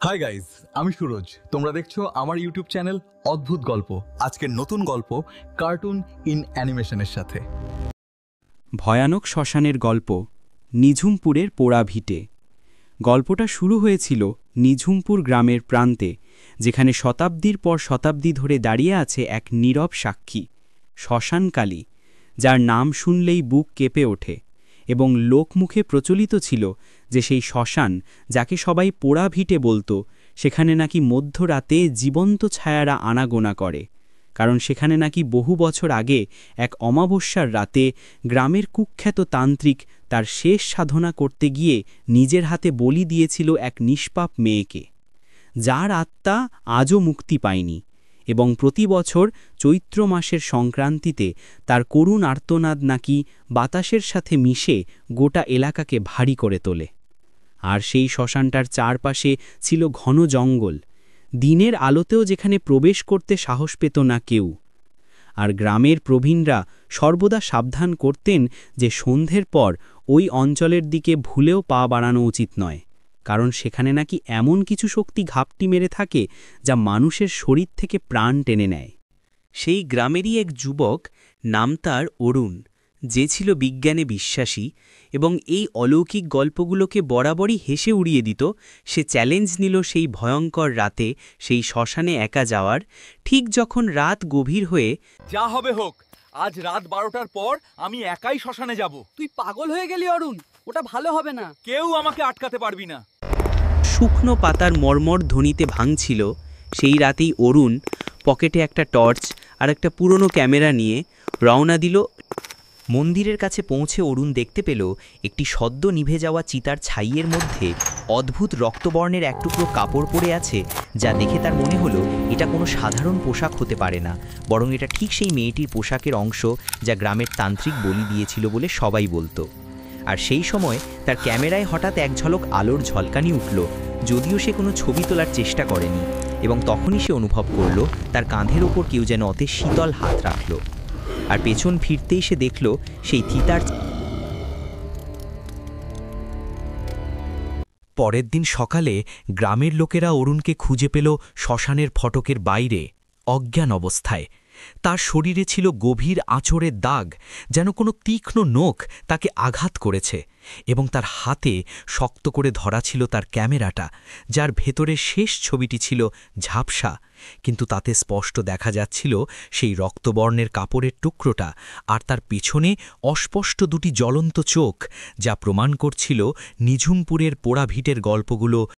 Hi guys, আমি সুরজ। তোমরা দেখছো আমার ইউটিউব চ্যানেল অদ্ভুত গল্প। আজকের নতুন গল্প কার্টুন ইন অ্যানিমেশনের সাথে। ভয়ানক শ্মশানের গল্প, নিঝুমপুরের পোড়া ভিটে। গল্পটা শুরু হয়েছিল নিঝুমপুর গ্রামের প্রান্তে, যেখানে শতাব্দীর পর শতাব্দী ধরে দাঁড়িয়ে আছে এক নীরব সাক্ষী, শ্মশানকালী, যার নাম শুনলেই বুক কেঁপে ওঠে। এবং লোকমুখে প্রচলিত ছিল যে সেই শ্মশান, যাকে সবাই পোড়া ভিটে বলতো, সেখানে নাকি মধ্যরাতে জীবন্ত ছায়ারা আনাগোনা করে। কারণ সেখানে নাকি বহু বছর আগে এক অমাবস্যার রাতে গ্রামের কুখ্যাত তান্ত্রিক তার শেষ সাধনা করতে গিয়ে নিজের হাতে বলি দিয়েছিল এক নিষ্পাপ মেয়েকে, যার আত্মা আজও মুক্তি পায়নি। এবং প্রতি বছর চৈত্র মাসের সংক্রান্তিতে তার করুণ আর্তনাদ নাকি বাতাসের সাথে মিশে গোটা এলাকাকে ভারী করে তোলে। আর সেই শ্মশানটার চারপাশে ছিল ঘন জঙ্গল, দিনের আলোতেও যেখানে প্রবেশ করতে সাহস পেত না কেউ। আর গ্রামের প্রবীণরা সর্বদা সাবধান করতেন যে সন্ধ্যের পর ওই অঞ্চলের দিকে ভুলেও পা বাড়ানো উচিত নয়, কারণ সেখানে নাকি এমন কিছু শক্তি ঘাপটি মেরে থাকে যা মানুষের শরীর থেকে প্রাণ টেনে নেয়। সেই গ্রামেরই এক যুবক, নাম তার অরুণ, যে ছিল বিজ্ঞানে বিশ্বাসী এবং এই অলৌকিক গল্পগুলোকে বরাবরই হেসে উড়িয়ে দিত। সে চ্যালেঞ্জ নিল সেই ভয়ঙ্কর রাতে সেই শ্মশানে একা যাওয়ার, ঠিক যখন রাত গভীর হয়ে যা হবে হোক, আজ রাত 12টার পর আমি একাই শ্মশানে যাব। তুই পাগল হয়ে গেলি অরুণ, ওটা ভালো হবে না। কেউ আমাকে আটকাতে পারবি না। শুকনো পাতার মর্মর ধ্বনিতে ভাঙছিল, সেই রাতেই অরুণ পকেটে একটা টর্চ আর একটা পুরনো ক্যামেরা নিয়ে রওনা দিল। মন্দিরের কাছে পৌঁছে অরুণ দেখতে পেল একটি সদ্য নিভে যাওয়া চিতার ছাইয়ের মধ্যে অদ্ভুত রক্তবর্ণের এক টুকরো কাপড় পরে আছে, যা দেখে তার মনে হলো এটা কোনো সাধারণ পোশাক হতে পারে না, বরং এটা ঠিক সেই মেয়েটির পোশাকের অংশ যা গ্রামের তান্ত্রিক বলি দিয়েছিল বলে সবাই বলতো। আর সেই সময় তার ক্যামেরায় হঠাৎ এক ঝলক আলোর ঝলকানি উঠল, যদিও সে কোনো ছবি তোলার চেষ্টা করেনি। এবং তখনই সে অনুভব করল তার কাঁধের ওপর কেউ যেন অতি শীতল হাত রাখল। আর পেছন ফিরতেই সে দেখল সেই থিতার। পরের দিন সকালে গ্রামের লোকেরা অরুণকে খুঁজে পেল শ্মশানের ফটকের বাইরে, অজ্ঞান অবস্থায়। তার শরীরে ছিল গভীর আঁচড়ের দাগ, যেন কোনো তীক্ষ্ণ নখ তাকে আঘাত করেছে। এবং তার হাতে শক্ত করে ধরা ছিল তার ক্যামেরাটা, যার ভেতরে শেষ ছবিটি ছিল ঝাপসা, কিন্তু তাতে স্পষ্ট দেখা যাচ্ছিল সেই রক্তবর্ণের কাপড়ের টুকরোটা, আর তার পেছনে অস্পষ্ট দুটি জ্বলন্ত চোখ, যা প্রমাণ করছিল নিঝুমপুরের পোড়া ভিটের গল্পগুলো